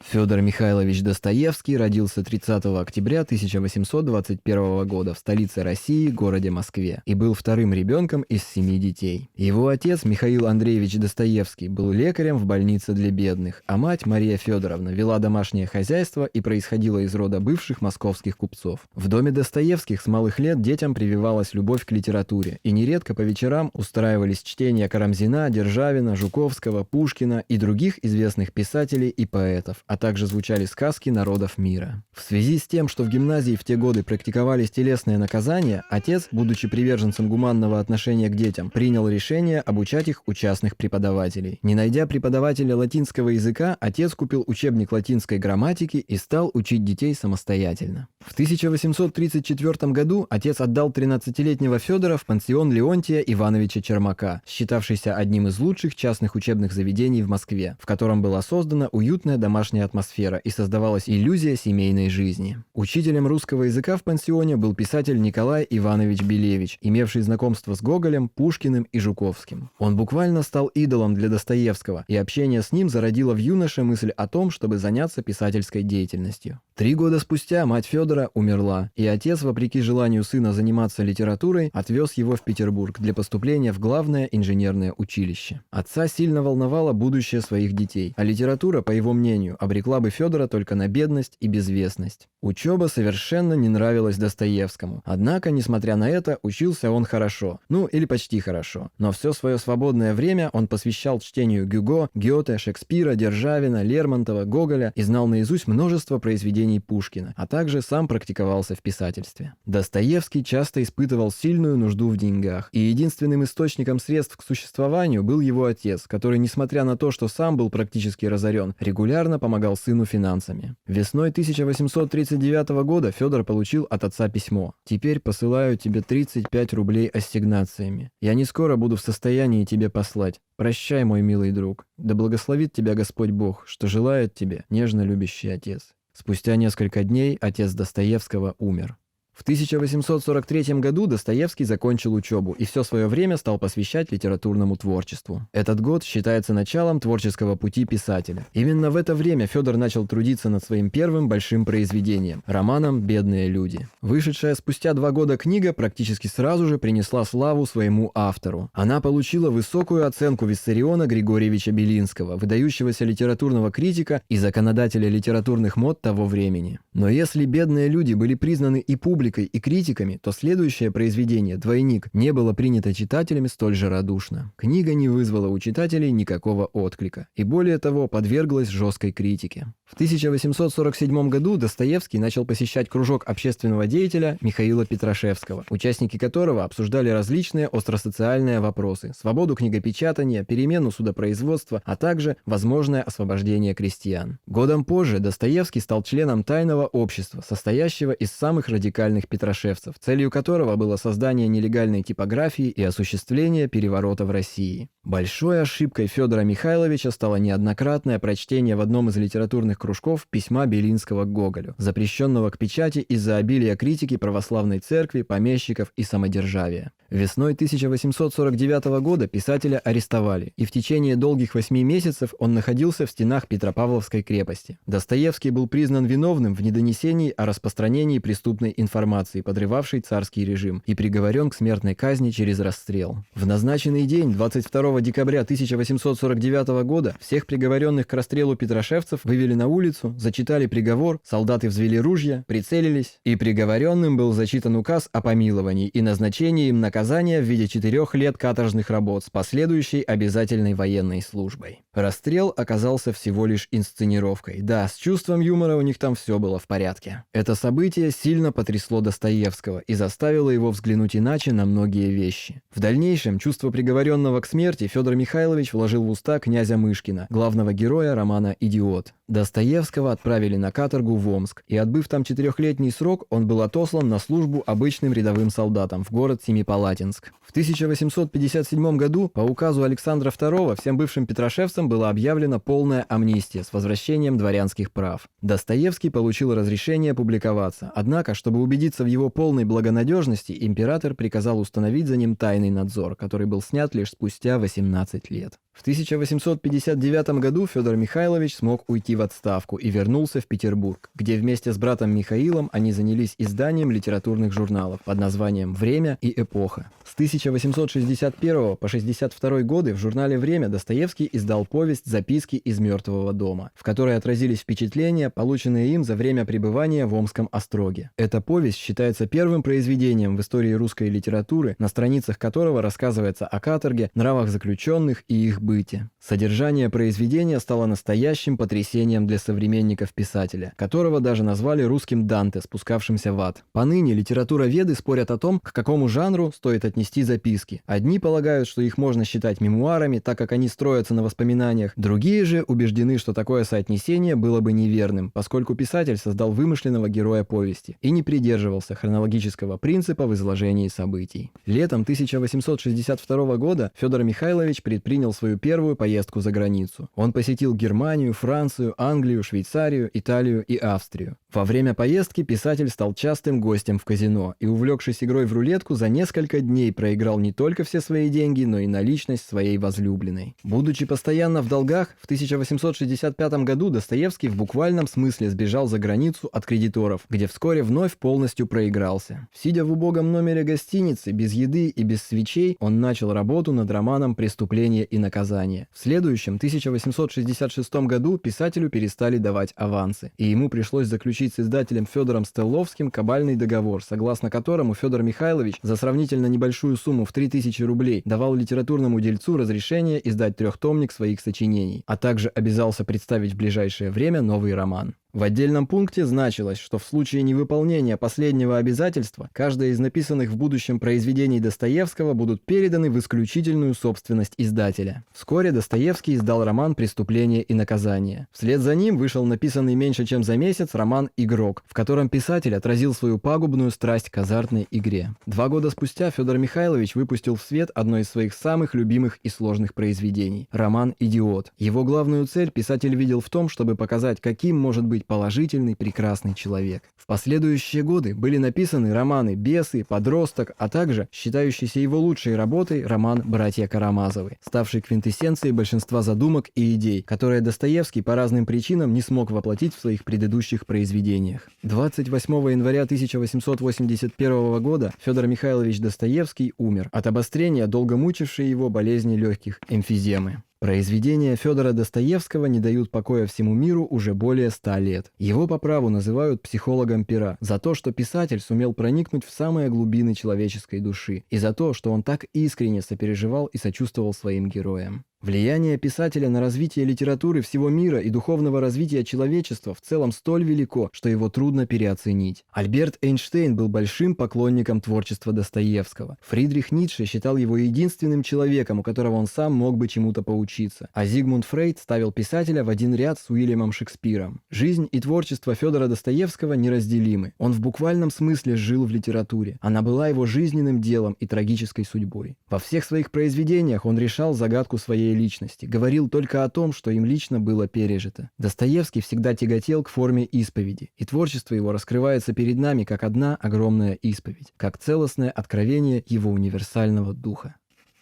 Федор Михайлович Достоевский родился 30 октября 1821 года в столице России, городе Москве, и был вторым ребенком из 7 детей. Его отец Михаил Андреевич Достоевский был лекарем в больнице для бедных, а мать Мария Федоровна вела домашнее хозяйство и происходила из рода бывших московских купцов. В доме Достоевских с малых лет детям прививалась любовь к литературе, и нередко по вечерам устраивались чтения Карамзина, Державина, Жуковского, Пушкина и других известных писателей и поэтов, а также звучали сказки народов мира. В связи с тем, что в гимназии в те годы практиковались телесные наказания, отец, будучи приверженцем гуманного отношения к детям, принял решение обучать их у частных преподавателей. Не найдя преподавателя латинского языка, отец купил учебник латинской грамматики и стал учить детей самостоятельно. В 1834 году отец отдал 13-летнего Федора в пансион Леонтия Ивановича Чермака, считавшийся одним из лучших частных учебных заведений в Москве, в котором была создана уютная домашняя атмосфера и создавалась иллюзия семейной жизни. Учителем русского языка в пансионе был писатель Николай Иванович Белевич, имевший знакомство с Гоголем, Пушкиным и Жуковским. Он буквально стал идолом для Достоевского, и общение с ним зародило в юноше мысль о том, чтобы заняться писательской деятельностью. 3 года спустя мать Федора умерла, и отец, вопреки желанию сына заниматься литературой, отвез его в Петербург для поступления в главное инженерное училище. Отца сильно волновало будущее своих детей, а литература, по его мнению, обрекла бы Федора только на бедность и безвестность. Учеба совершенно не нравилась Достоевскому. Однако, несмотря на это, учился он хорошо. Ну, или почти хорошо. Но все свое свободное время он посвящал чтению Гюго, Гёте, Шекспира, Державина, Лермонтова, Гоголя и знал наизусть множество произведений Пушкина, а также сам практиковался в писательстве. Достоевский часто испытывал сильную нужду в деньгах, и единственным источником средств к существованию был его отец, который, несмотря на то, что сам был практически разорен, регулярно помогал сыну финансами. Весной 1839 года Федор получил от отца письмо: «Теперь посылаю тебе 35 рублей ассигнациями. Я не скоро буду в состоянии тебе послать. Прощай, мой милый друг. Да благословит тебя Господь Бог, что желает тебе нежно любящий отец». Спустя несколько дней отец Достоевского умер. В 1843 году Достоевский закончил учебу и все свое время стал посвящать литературному творчеству. Этот год считается началом творческого пути писателя. Именно в это время Федор начал трудиться над своим первым большим произведением – романом «Бедные люди». Вышедшая спустя 2 года книга практически сразу же принесла славу своему автору. Она получила высокую оценку Виссариона Григорьевича Белинского, выдающегося литературного критика и законодателя литературных мод того времени. Но если «Бедные люди» были признаны и публикой, и критиками, то следующее произведение «Двойник» не было принято читателями столь же радушно. Книга не вызвала у читателей никакого отклика и, более того, подверглась жесткой критике. В 1847 году Достоевский начал посещать кружок общественного деятеля Михаила Петрашевского, участники которого обсуждали различные остросоциальные вопросы: свободу книгопечатания, перемену судопроизводства, а также возможное освобождение крестьян. Годом позже Достоевский стал членом тайного общества, состоящего из самых радикальных петрашевцев, целью которого было создание нелегальной типографии и осуществление переворота в России. Большой ошибкой Федора Михайловича стало неоднократное прочтение в одном из литературных кружков письма Белинского к Гоголю, запрещенного к печати из-за обилия критики православной церкви, помещиков и самодержавия. Весной 1849 года писателя арестовали, и в течение долгих 8 месяцев он находился в стенах Петропавловской крепости. Достоевский был признан виновным в недонесении о распространении преступной информации, подрывавшей царский режим, и приговорен к смертной казни через расстрел. В назначенный день, 22 декабря 1849 года, всех приговоренных к расстрелу петрошевцев вывели на улицу, зачитали приговор, солдаты взвели ружья, прицелились, и приговоренным был зачитан указ о помиловании и назначении им наказания в виде 4 лет каторжных работ с последующей обязательной военной службой. Расстрел оказался всего лишь инсценировкой. Да, с чувством юмора у них там все было в порядке. Это событие сильно потрясло Достоевского и заставило его взглянуть иначе на многие вещи. В дальнейшем чувство приговоренного к смерти Федор Михайлович вложил в уста князя Мышкина, главного героя романа «Идиот». Достоевского отправили на каторгу в Омск, и, отбыв там 4-летний срок, он был отослан на службу обычным рядовым солдатом в город Семипалатинск. В 1857 году по указу Александра II всем бывшим петрошевцам была объявлена полная амнистия с возвращением дворянских прав. Достоевский получил разрешение публиковаться, однако, чтобы убедиться в его полной благонадежности, император приказал установить за ним тайный надзор, который был снят лишь спустя 18 лет. В 1859 году Федор Михайлович смог уйти в в отставку и вернулся в Петербург, где вместе с братом Михаилом они занялись изданием литературных журналов под названием «Время» и «Эпоха». С 1861 по 1862 годы в журнале «Время» Достоевский издал повесть «Записки из мертвого дома», в которой отразились впечатления, полученные им за время пребывания в Омском остроге. Эта повесть считается первым произведением в истории русской литературы, на страницах которого рассказывается о каторге, нравах заключенных и их быте. Содержание произведения стало настоящим потрясением для современников писателя, которого даже назвали русским Данте, спускавшимся в ад. Поныне литературоведы спорят о том, к какому жанру стоит отнести записки. Одни полагают, что их можно считать мемуарами, так как они строятся на воспоминаниях, другие же убеждены, что такое соотнесение было бы неверным, поскольку писатель создал вымышленного героя повести и не придерживался хронологического принципа в изложении событий. Летом 1862 года Федор Михайлович предпринял свою первую поездку за границу. Он посетил Германию, Францию, Англию, Швейцарию, Италию и Австрию. Во время поездки писатель стал частым гостем в казино и, увлекшись игрой в рулетку, за несколько дней проиграл не только все свои деньги, но и наличность своей возлюбленной. Будучи постоянно в долгах, в 1865 году Достоевский в буквальном смысле сбежал за границу от кредиторов, где вскоре вновь полностью проигрался. Сидя в убогом номере гостиницы, без еды и без свечей, он начал работу над романом «Преступление и наказание». В следующем, 1866 году, писателю перестали давать авансы, и ему пришлось заключить с издателем Федором Стелловским кабальный договор, согласно которому Федор Михайлович за сравнительно небольшую сумму в 3000 рублей давал литературному дельцу разрешение издать трехтомник своих сочинений, а также обязался представить в ближайшее время новый роман. В отдельном пункте значилось, что в случае невыполнения последнего обязательства каждое из написанных в будущем произведений Достоевского будут переданы в исключительную собственность издателя. Вскоре Достоевский издал роман «Преступление и наказание». Вслед за ним вышел написанный меньше чем за месяц роман «Игрок», в котором писатель отразил свою пагубную страсть к азартной игре. 2 года спустя Федор Михайлович выпустил в свет одно из своих самых любимых и сложных произведений – роман «Идиот». Его главную цель писатель видел в том, чтобы показать, каким может быть положительный, прекрасный человек. В последующие годы были написаны романы «Бесы», «Подросток», а также считающийся его лучшей работой роман «Братья Карамазовы», ставший квинтэссенцией большинства задумок и идей, которые Достоевский по разным причинам не смог воплотить в своих предыдущих произведениях. 28 января 1881 года Федор Михайлович Достоевский умер от обострения долго мучившей его болезни легких – эмфиземы. Произведения Федора Достоевского не дают покоя всему миру уже более 100 лет. Его по праву называют психологом пера за то, что писатель сумел проникнуть в самые глубины человеческой души, и за то, что он так искренне сопереживал и сочувствовал своим героям. Влияние писателя на развитие литературы всего мира и духовного развития человечества в целом столь велико, что его трудно переоценить. Альберт Эйнштейн был большим поклонником творчества Достоевского. Фридрих Ницше считал его единственным человеком, у которого он сам мог бы чему-то поучиться. А Зигмунд Фрейд ставил писателя в один ряд с Уильямом Шекспиром. Жизнь и творчество Федора Достоевского неразделимы. Он в буквальном смысле жил в литературе. Она была его жизненным делом и трагической судьбой. Во всех своих произведениях он решал загадку своей личности, говорил только о том, что им лично было пережито. Достоевский всегда тяготел к форме исповеди, и творчество его раскрывается перед нами как одна огромная исповедь, как целостное откровение его универсального духа.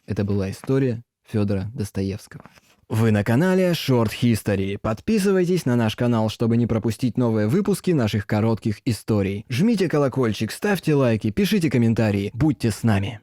Это была история Федора Достоевского. Вы на канале Short History. Подписывайтесь на наш канал, чтобы не пропустить новые выпуски наших коротких историй. Жмите колокольчик, ставьте лайки, пишите комментарии. Будьте с нами.